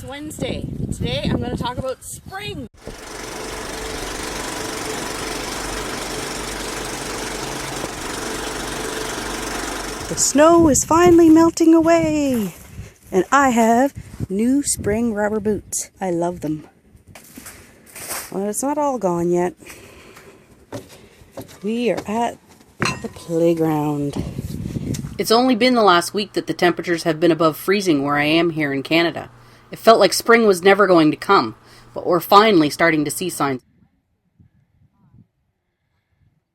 Wednesday. Today I'm going to talk about spring. The snow is finally melting away, and I have new spring rubber boots. I love them. Well, it's not all gone yet. We are at the playground. It's only been the last week that the temperatures have been above freezing where I am here in Canada. It felt like spring was never going to come, but we're finally starting to see signs.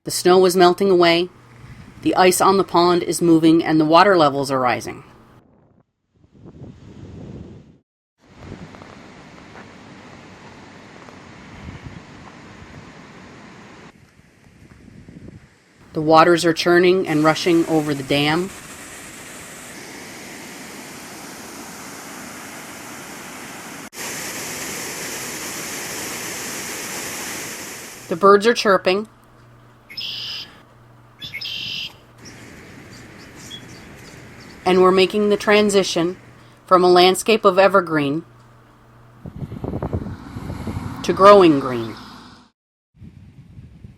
The snow is melting away, the ice on the pond is moving, and the water levels are rising. The waters are churning and rushing over the dam. The birds are chirping. And we're making the transition from a landscape of evergreen to growing green.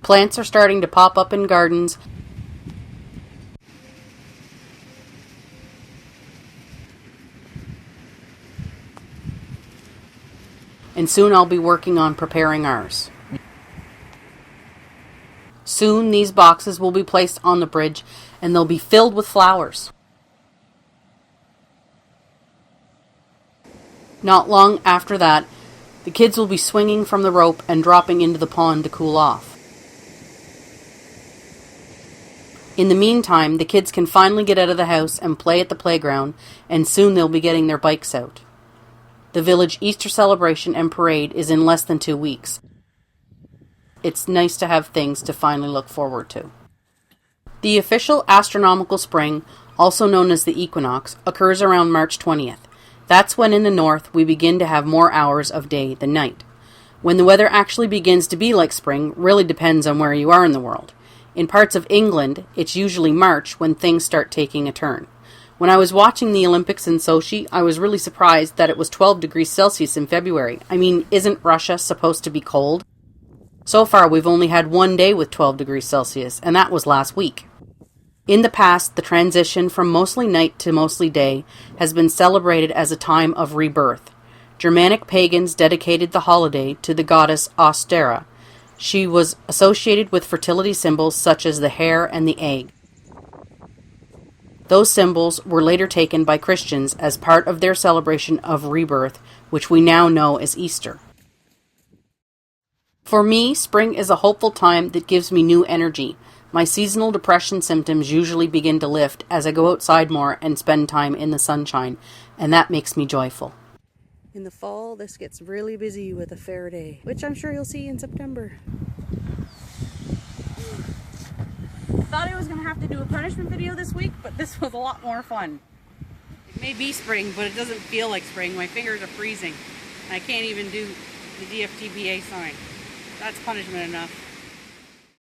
Plants are starting to pop up in gardens. And soon I'll be working on preparing ours. Soon these boxes will be placed on the bridge and they'll be filled with flowers. Not long after that, the kids will be swinging from the rope and dropping into the pond to cool off. In the meantime, the kids can finally get out of the house and play at the playground, and soon they'll be getting their bikes out. The village Easter celebration and parade is in less than 2 weeks. It's nice to have things to finally look forward to. The official astronomical spring, also known as the equinox, occurs around March 20th. That's when in the north we begin to have more hours of day than night. When the weather actually begins to be like spring really depends on where you are in the world. In parts of England, it's usually March when things start taking a turn. When I was watching the Olympics in Sochi, I was really surprised that it was 12 degrees Celsius in February. I mean, isn't Russia supposed to be cold? So far, we've only had one day with 12 degrees Celsius, and that was last week. In the past, the transition from mostly night to mostly day has been celebrated as a time of rebirth. Germanic pagans dedicated the holiday to the goddess Ostera. She was associated with fertility symbols such as the hare and the egg. Those symbols were later taken by Christians as part of their celebration of rebirth, which we now know as Easter. For me, spring is a hopeful time that gives me new energy. My seasonal depression symptoms usually begin to lift as I go outside more and spend time in the sunshine, and that makes me joyful. In the fall, this gets really busy with a fair day, which I'm sure you'll see in September. I thought I was going to have to do a punishment video this week, but this was a lot more fun. It may be spring, but it doesn't feel like spring. My fingers are freezing. I can't even do the DFTBA sign. That's punishment enough.